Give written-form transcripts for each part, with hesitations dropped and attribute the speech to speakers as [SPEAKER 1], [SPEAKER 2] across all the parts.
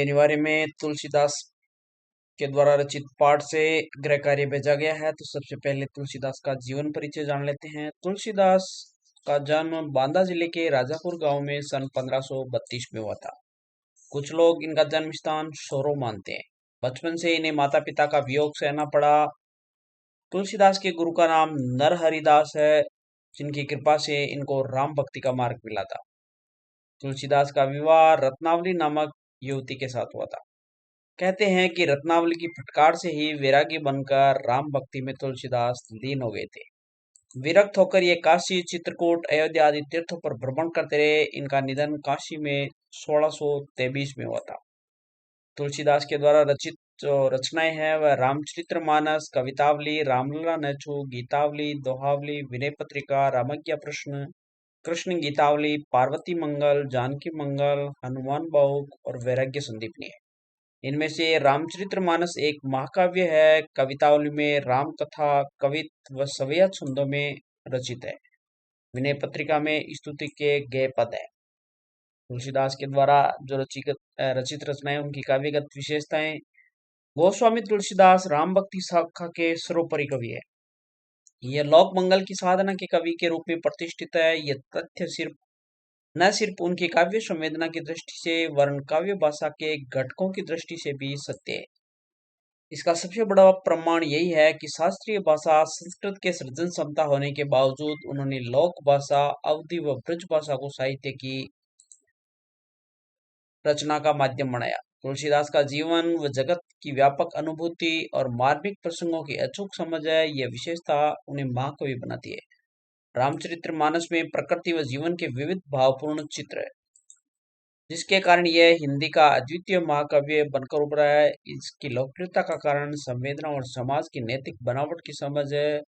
[SPEAKER 1] अनिवार्य में तुलसीदास के द्वारा रचित पाठ से गृह कार्य भेजा गया है। तो सबसे पहले तुलसीदास का जीवन परिचय जान लेते हैं। तुलसीदास का जन्म बांदा जिले के राजापुर गांव में सन 1532 में हुआ था। कुछ लोग इनका जन्म स्थान सोरो मानते हैं। बचपन से इन्हें माता पिता का वियोग सहना पड़ा। तुलसीदास के गुरु का नाम नरहरिदास है, जिनकी कृपा से इनको राम भक्ति का मार्ग मिला था। तुलसीदास का विवाह रत्नावली नामक युवती के साथ हुआ था। कहते हैं कि रत्नावली की फटकार से ही वैरागी बनकर राम भक्ति में तुलसीदास लीन हो गए थे। विरक्त होकर ये काशी, चित्रकूट, अयोध्या आदि तीर्थों पर भ्रमण करते रहे। इनका निधन काशी में 1623 में हुआ था। तुलसीदास के द्वारा रचित जो रचनाएं हैं वह रामचरितमानस, कवितावली, रामलीला नैछू, गीतावली, दोहावली, विनय पत्रिका, रामज्ञा प्रश्न, कृष्ण गीतावली, पार्वती मंगल, जानकी मंगल, हनुमान बाहुक और वैराग्य संदीपनी है। इनमें से रामचरितमानस एक महाकाव्य है। कवितावली में राम कथा, कवित व सवैया छंदों में रचित है। विनय पत्रिका में स्तुति के गए पद है। तुलसीदास के द्वारा जो रचित रचनाएं, उनकी काव्यगत विशेषताएं। गोस्वामी तुलसीदास राम भक्ति शाखा के सर्वोपरि कवि है। यह लोक मंगल की साधना के कवि के रूप में प्रतिष्ठित है। यह तथ्य न सिर्फ उनकी काव्य संवेदना की दृष्टि से वरन काव्य भाषा के घटकों की दृष्टि से भी सत्य है। इसका सबसे बड़ा प्रमाण यही है कि शास्त्रीय भाषा संस्कृत के सृजन क्षमता होने के बावजूद उन्होंने लोक भाषा, अवधि व ब्रज भाषा को साहित्य की रचना का माध्यम बनाया। तुलसीदास का जीवन व जगत की व्यापक अनुभूति और मार्मिक प्रसंगों की अचूक समझ है। यह विशेषता उन्हें महाकवि बनाती है। रामचरितमानस में प्रकृति व जीवन के विविध भावपूर्ण चित्र है, जिसके कारण यह हिंदी का अद्वितीय महाकाव्य बनकर उभरा है। इसकी लोकप्रियता का कारण संवेदना और समाज की नैतिक बनावट की समझ है।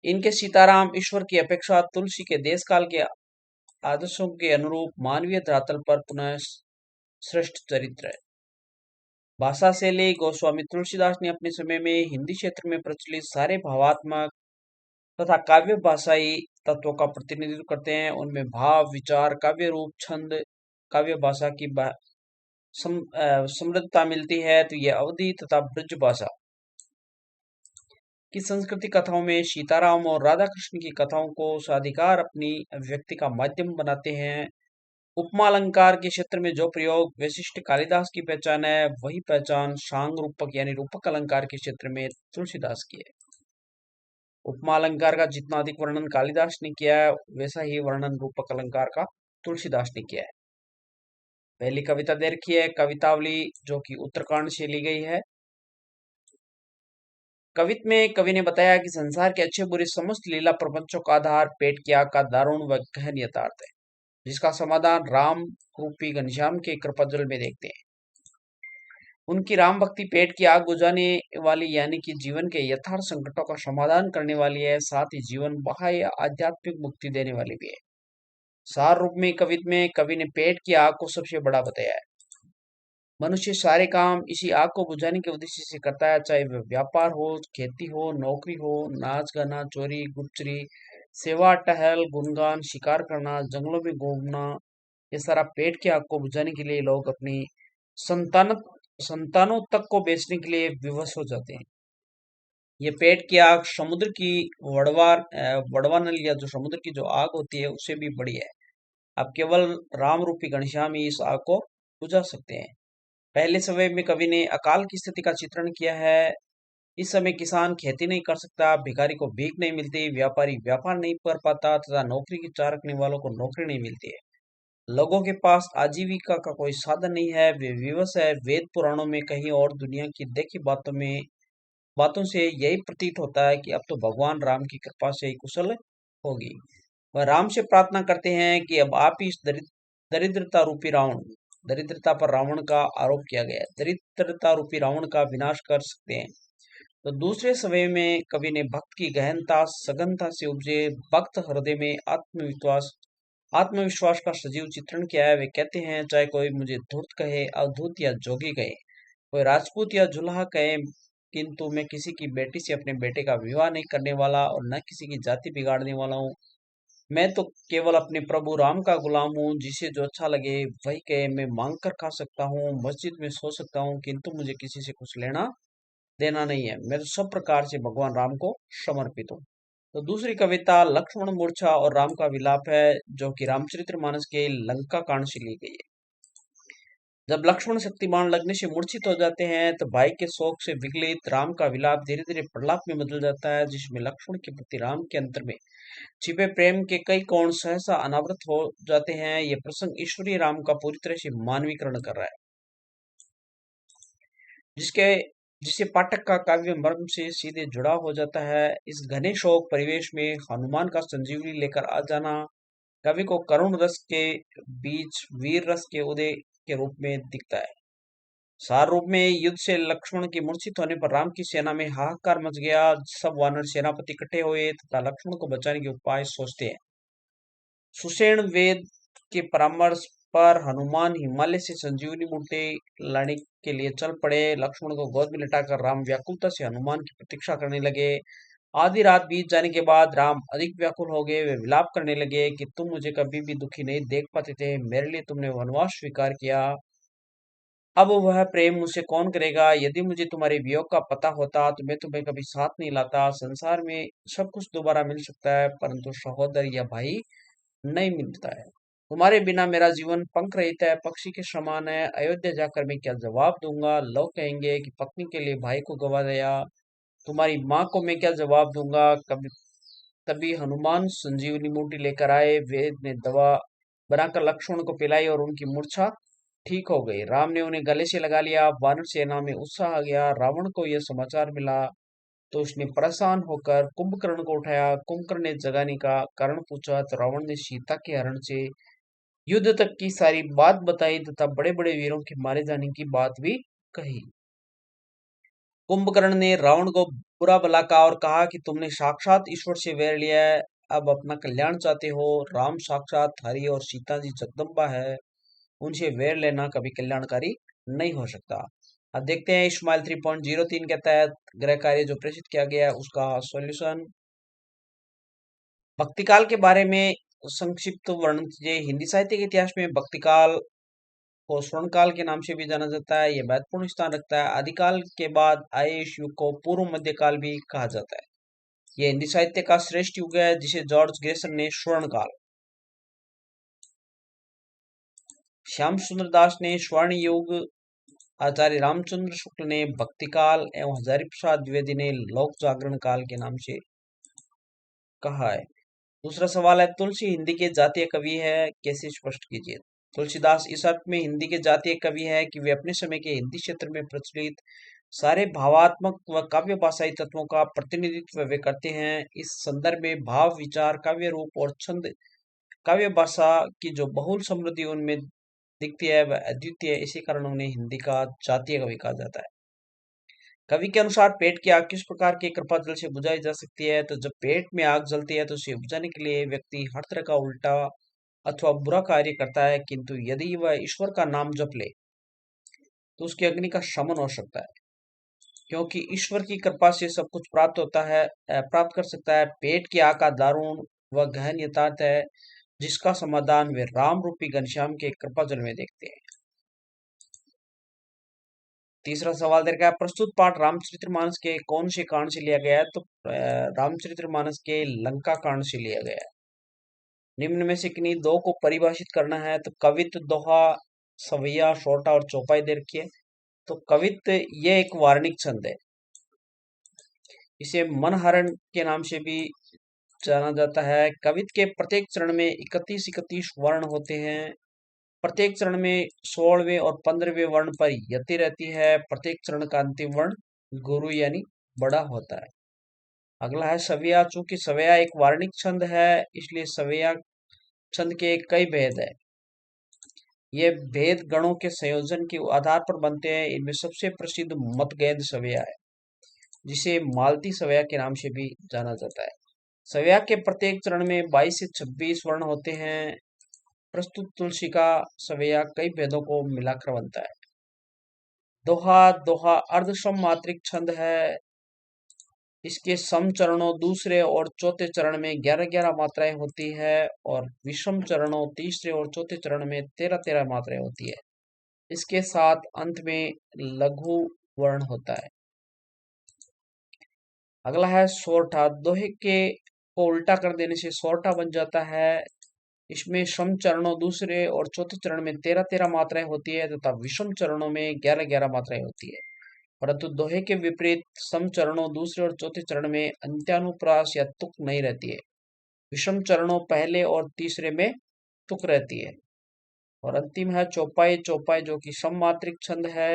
[SPEAKER 1] इनके सीताराम ईश्वर की अपेक्षा तुलसी के देश काल के आदर्शों के अनुरूप मानवीय धरातल पर पुनः श्रेष्ठ चरित्र है। भाषा शैली। गोस्वामी तुलसीदास ने अपने समय में हिंदी क्षेत्र में प्रचलित सारे भावात्मक तथा काव्य भाषाई तत्वों का प्रतिनिधित्व करते हैं। उनमें भाव, विचार, काव्य रूप, छंद, काव्य भाषा की समृद्धता मिलती है। तो यह अवधि तथा ब्रज भाषा की संस्कृति कथाओं में सीताराम और राधा कृष्ण की कथाओं को साधिकार अपनी अभिव्यक्ति का माध्यम बनाते हैं। उपमा अलंकार के क्षेत्र में जो प्रयोग वैशिष्ट कालिदास की पहचान है, वही पहचान सांग रूपक यानी रूपक अलंकार के क्षेत्र में तुलसीदास की है। उपमा अलंकार का जितना अधिक वर्णन कालिदास ने किया है, वैसा ही वर्णन रूपक अलंकार का तुलसीदास ने किया है। पहली कविता दे रखी है कवितावली, जो कि उत्तरकांड से ली गई है। कवित में कवि ने बताया कि संसार के अच्छे बुरे समस्त लीला प्रपंचों का आधार पेट की आग का दारुण व गहन यथार्थ है, जिसका समाधान राम रूपी घनश्याम के कृपाजल में देखते हैं। उनकी राम भक्ति पेट की आग बुझाने वाली यानी कि जीवन के यथार्थ संकटों का समाधान करने वाली है, साथ ही जीवन बाह्य आध्यात्मिक मुक्ति देने वाली भी है। सार रूप में कवित में कवि ने पेट की आग को सबसे बड़ा बताया है। मनुष्य सारे काम इसी आग को बुझाने के उद्देश्य से करता है, चाहे वह व्यापार हो, खेती हो, नौकरी हो, नाच गाना, चोरी गुपचुरी, सेवा टहल, गुणगान, शिकार करना, जंगलों में घूमना। ये सारा पेट की आग को बुझाने के लिए लोग अपनी संतान संतानों तक को बेचने के लिए विवश हो जाते हैं। ये पेट की आग समुद्र की वड़वानल या जो समुद्र की जो आग होती है उससे भी बड़ी है। अब केवल राम रूपी घनश्याम ही इस आग को बुझा सकते हैं। पहले समय में कवि ने अकाल की स्थिति का चित्रण किया है। इस समय किसान खेती नहीं कर सकता, भिखारी को भीख नहीं मिलती, व्यापारी व्यापार नहीं कर पाता तथा नौकरी की चाह रखने वालों को नौकरी नहीं मिलती है। लोगों के पास आजीविका का कोई साधन नहीं है, वे विवश है। वेद पुराणों में कहीं और दुनिया की देखी बातों से यही प्रतीत होता है कि अब तो भगवान राम की कृपा से ही कुशल होगी। वह राम से प्रार्थना करते हैं कि अब आप ही इस दरिद्रता रूपी रावण, दरिद्रता पर रावण का आरोप किया गया है, दरिद्रता रूपी रावण का विनाश कर सकते हैं। तो दूसरे समय में कवि ने भक्त की गहनता सघनता से उपजे भक्त हृदय में आत्मविश्वास का सजीव चित्रण किया है। वे कहते हैं, चाहे कोई मुझे धूर्त कहे, अवधूत या जोगी कहे, कोई राजपूत या जुल्हा कहे, किंतु मैं किसी की बेटी से अपने बेटे का विवाह नहीं करने वाला और न किसी की जाति बिगाड़ने वाला हूँ। मैं तो केवल अपने प्रभु राम का गुलाम हूँ, जिसे जो अच्छा लगे वही कहे। मैं मांग कर खा सकता हूँ, मस्जिद में सो सकता हूँ, किंतु मुझे किसी से कुछ लेना देना नहीं है। मैं तो सब प्रकार से भगवान राम को समर्पित हूँ। तो दूसरी कविता लक्ष्मण मूर्छा और राम का विलाप है, जो कि रामचरितमानस के लंका कांड से ली गई है। जब लक्ष्मण शक्तिमान लगने से मूर्छित हो जाते हैं, तो भाई के शोक से विगलित राम का विलाप धीरे धीरे प्रलाप में बदल जाता है, जिसमें लक्ष्मण के प्रति राम के अंतर में छिपे प्रेम के कई कोण सहसा अनावृत हो जाते हैं। ये प्रसंग ईश्वरीय राम का पूरी तरह से मानवीकरण कर रहा है, जिसके जिससे पाठक का काव्य मर्म से सीधे जुड़ा हो जाता है। इस घने शोक परिवेश में हनुमान का संजीवनी लेकर आ जाना कवि को करुण रस के बीच वीर रस के उदय के रूप में दिखता है। सार रूप में युद्ध से लक्ष्मण के मूर्छित होने पर राम की सेना में हाहाकार मच गया। सब वानर सेनापति इकट्ठे हुए तथा लक्ष्मण को बचाने के उपाय सोचते हैं। सुषेण वेद के परामर्श पर हनुमान हिमालय से संजीवनी बूटे लाने के लिए चल पड़े। लक्ष्मण को गोद में लिटाकर राम व्याकुलता से हनुमान की प्रतीक्षा करने लगे। आधी रात बीत जाने के बाद राम अधिक व्याकुल हो गए। वे विलाप करने लगे कि तुम मुझे कभी भी दुखी नहीं देख पाते थे, मेरे लिए तुमने वनवास स्वीकार किया, अब वह प्रेम मुझसे कौन करेगा। यदि मुझे तुम्हारे वियोग का पता होता तो मैं तुम्हें कभी साथ नहीं लाता। संसार में सब कुछ दोबारा मिल सकता है, परंतु सहोदर या भाई नहीं मिलता है। तुम्हारे बिना मेरा जीवन पंख रहित है, पक्षी के समान है। अयोध्या जाकर मैं क्या जवाब दूंगा। लोग कहेंगे कि पत्नी के लिए भाई को गवा दिया। तुम्हारी माँ को मैं क्या जवाब दूंगा। कभी तभी हनुमान संजीवनी बूटी लेकर आए। वेद ने दवा बनाकर लक्ष्मण को पिलाई और उनकी मूर्छा ठीक हो गई। राम ने उन्हें गले से लगा लिया। वानर सेना में उत्साह आ गया। रावण को यह समाचार मिला तो उसने परेशान होकर कुंभकर्ण को उठाया। कुंभकर्ण ने जगाने का कारण पूछा तो रावण ने सीता के हरण से युद्ध तक की सारी बात बताई तथा बड़े बड़े वीरों के मारे जाने की बात भी कही। कुंभकर्ण ने रावण को बुरा भला कहा और कहा कि तुमने साक्षात ईश्वर से वैर लिया है, अब अपना कल्याण चाहते हो। राम साक्षात हरि और सीता जी जगदम्बा है, उनसे वैर लेना कभी कल्याणकारी नहीं हो सकता। अब देखते हैं इस्माइल 3.03 के तहत गृह कार्य जो प्रेषित किया गया है उसका सॉल्यूशन। भक्तिकाल के बारे में संक्षिप्त वर्णन कीजिए। हिंदी साहित्य के इतिहास में भक्तिकाल को स्वर्ण काल के नाम से भी जाना जाता है। यह महत्वपूर्ण स्थान रखता है। आदिकाल के बाद आए इस युग को पूर्व मध्यकाल भी कहा जाता है। यह हिंदी साहित्य का श्रेष्ठ युग है, जिसे जॉर्ज ग्रेसन ने स्वर्ण काल, श्याम सुंदर दास ने स्वर्ण युग, आचार्य रामचंद्र शुक्ल ने भक्तिकाल एवं हजारी प्रसाद द्विवेदी ने लोक जागरण काल के नाम से कहा है। दूसरा सवाल है, तुलसी हिंदी के जातीय कवि है, कैसे स्पष्ट कीजिए। तुलसीदास इस अर्थ में हिंदी के जातीय कवि है कि वे अपने समय के हिंदी क्षेत्र में प्रचलित सारे भावात्मक व काव्य भाषाई तत्वों का प्रतिनिधित्व वे करते हैं। इस संदर्भ में भाव, विचार, काव्य रूप और छंद, काव्य भाषा की जो बहुल समृद्धि उनमें दिखती है वह अद्वितीय है। इसी कारण उन्हें हिंदी का जातीय कवि कहा जाता है। कवि के अनुसार पेट की आग किस प्रकार के कृपा जल से बुझाई जा सकती है। तो जब पेट में आग जलती है तो उसे बुझाने के लिए व्यक्ति हर तरह का उल्टा अथवा बुरा कार्य करता है, किंतु यदि वह ईश्वर का नाम जप ले तो उसकी अग्नि का शमन हो सकता है, क्योंकि ईश्वर की कृपा से सब कुछ प्राप्त होता है, प्राप्त कर सकता है। पेट की आग का दारुण व गहन यथार्थ है, जिसका समाधान वे राम रूपी घनश्याम के कृपा जल में देखते हैं। तीसरा सवाल दे रखा है, प्रस्तुत पाठ रामचरितमानस के कौन से कांड से लिया गया है। तो रामचरितमानस के लंका कांड से लिया गया है। निम्न में से किन्हीं दो को परिभाषित करना है। तो कवित्त, दोहा, सवैया, सोटा और चौपाई दे रखी है। तो कवित्त ये एक वार्णिक छंद है, इसे मनहरण के नाम से भी जाना जाता है। कवित्त के प्रत्येक चरण में 31 वर्ण होते हैं। प्रत्येक चरण में 16वें और 15वें वर्ण पर यति रहती है। प्रत्येक चरण का अंतिम वर्ण गुरु यानी बड़ा होता है। अगला है सवैया। चूंकि सवैया एक वार्णिक छंद है, इसलिए सवैया छंद के कई भेद है। ये भेद गणों के संयोजन के आधार पर बनते हैं। इनमें सबसे प्रसिद्ध मतगेंद सवैया है, जिसे मालती सवैया के नाम से भी जाना जाता है। सवैया के प्रत्येक चरण में 22 से 26 वर्ण होते हैं। प्रस्तुत तुलसी का सवैया कई भेदों को मिलाकर बनता है। दोहा, दोहा अर्धसम मात्रिक छंद है। इसके सम चरणों दूसरे और चौथे चरण में 11-11 मात्राएं होती है और विषम चरणों तीसरे और चौथे चरण में 13-13 मात्राएं होती है। इसके साथ अंत में लघु वर्ण होता है। अगला है सोरठा। दोहे के को उल्टा कर देने से सोरठा बन जाता है। इसमें सम चरणों दूसरे और चौथे चरण में 13-13 मात्राएं होती है तथा विषम चरणों में 11-11 मात्राएं होती है। परंतु दोहे के विपरीत सम चरणों दूसरे और चौथे चरण में अंत्यानुप्रास या तुक नहीं रहती है। विषम चरणों पहले और तीसरे में तुक रहती है। और अंतिम है चौपाई। चौपाई जो कि सममात्रिक छंद है।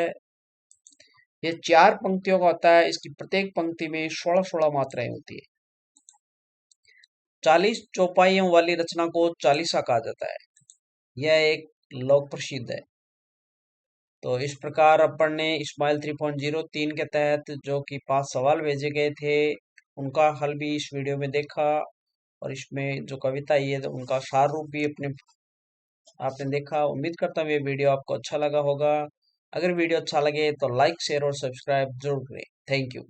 [SPEAKER 1] ये 4 पंक्तियों का होता है। इसकी प्रत्येक पंक्ति में 16-16 मात्राएं होती है। 40 चौपाइयों वाली रचना को चालीसा कहा जाता है। यह एक लोक प्रसिद्ध है। तो इस प्रकार अपन ने स्माइल 3.03 के तहत जो कि 5 सवाल भेजे गए थे उनका हल भी इस वीडियो में देखा और इसमें जो कविता है तो उनका सार रूप भी अपने आपने देखा। उम्मीद करता हूँ ये वीडियो आपको अच्छा लगा होगा। अगर वीडियो अच्छा लगे तो लाइक शेयर और सब्सक्राइब जरूर करें। Thank you.